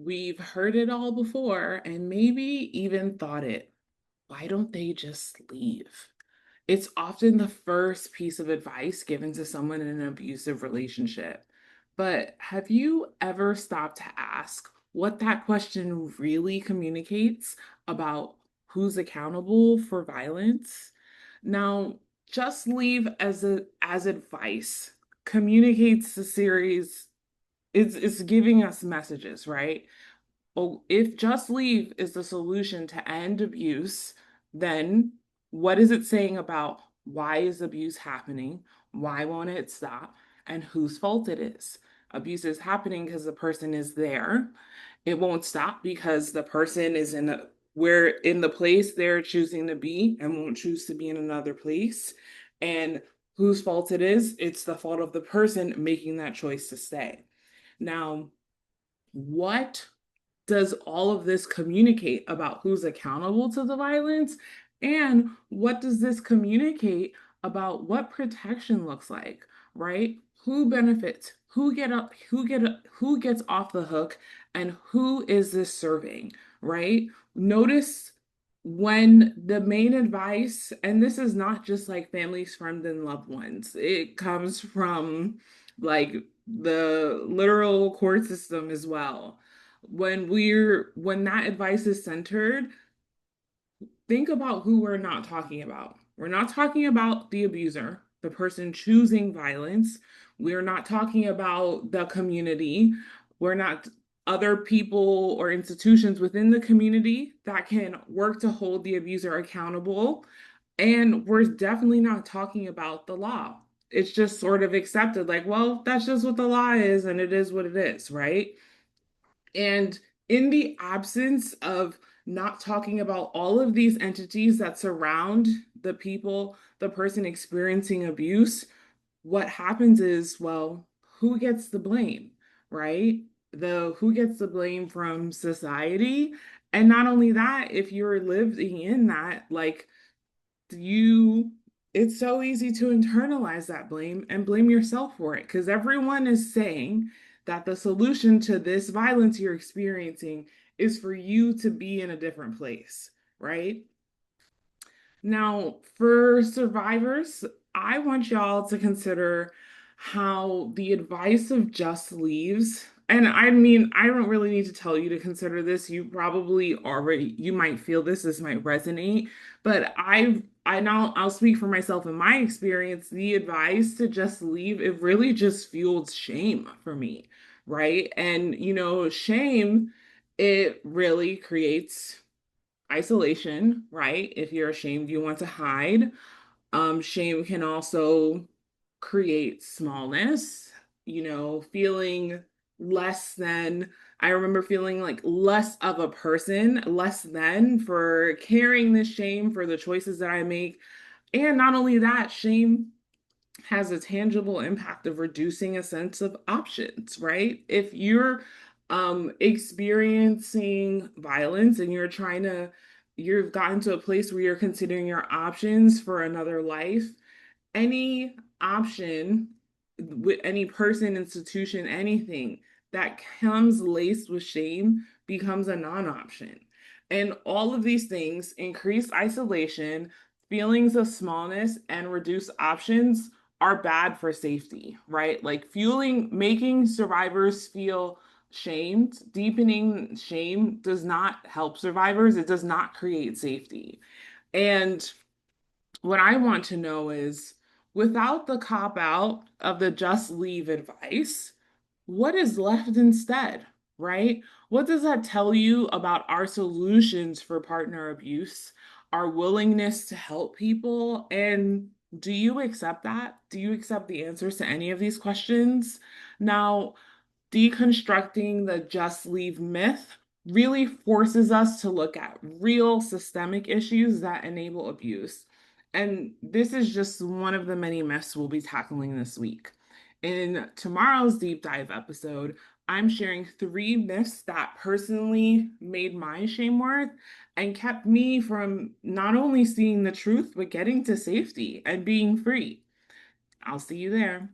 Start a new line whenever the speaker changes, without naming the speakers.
We've heard it all before and maybe even thought it. Why don't they just leave? It's often the first piece of advice given to someone in an abusive relationship. But have you ever stopped to ask what that question really communicates about who's accountable for violence? Now, just leave as advice communicates a series, it's giving us messages, right? Well, if just leave is the solution to end abuse, then what is it saying about why is abuse happening? Why won't it stop? And whose fault it is? Abuse is happening because the person is there. It won't stop because the person is we're in the place they're choosing to be and won't choose to be in another place. And whose fault it is? It's the fault of the person making that choice to stay. Now, what does all of this communicate about who's accountable to the violence? And what does this communicate about what protection looks like, right? Who benefits? Who gets off the hook and who is this serving, right? Notice when the main advice, and this is not just like families, friends, and loved ones, it comes from like the literal court system as well. When that advice is centered, think about who we're not talking about. We're not talking about the abuser, the person choosing violence. We're not talking about the community. We're not other people or institutions within the community that can work to hold the abuser accountable. And we're definitely not talking about the law. It's just sort of accepted, like, well, that's just what the law is, and it is what it is, right? And in the absence of not talking about all of these entities that surround the people, the person experiencing abuse, what happens is, well, who gets the blame, right? The who gets the blame from society. And not only that, if you're living in that, like you it's so easy to internalize that blame and blame yourself for it because everyone is saying that the solution to this violence you're experiencing is for you to be in a different place, right? Now, for survivors, I want y'all to consider how the advice of just leaves. And I mean, I don't really need to tell you to consider this. You probably already, you might feel this might resonate, but I'll speak for myself in my experience. The advice to just leave, it really just fueled shame for me, right? And shame, it really creates isolation, right? If you're ashamed, you want to hide. Shame can also create smallness, feeling less than. I remember feeling like less of a person, less than for carrying this shame for the choices that I make. And not only that, shame has a tangible impact of reducing a sense of options, right? If you're experiencing violence and you've gotten to a place where you're considering your options for another life, any option with any person, institution, anything that comes laced with shame becomes a non-option. And all of these things increase isolation, feelings of smallness, and reduce options are bad for safety, right? Like making survivors feel shamed, deepening shame does not help survivors. It does not create safety. And what I want to know is without the cop out of the just leave advice, what is left instead, right? What does that tell you about our solutions for partner abuse, our willingness to help people? And do you accept that? Do you accept the answers to any of these questions? Now, deconstructing the just leave myth really forces us to look at real systemic issues that enable abuse. And this is just one of the many myths we'll be tackling this week. In tomorrow's deep dive episode, I'm sharing 3 myths that personally made my shame worth and kept me from not only seeing the truth, but getting to safety and being free. I'll see you there.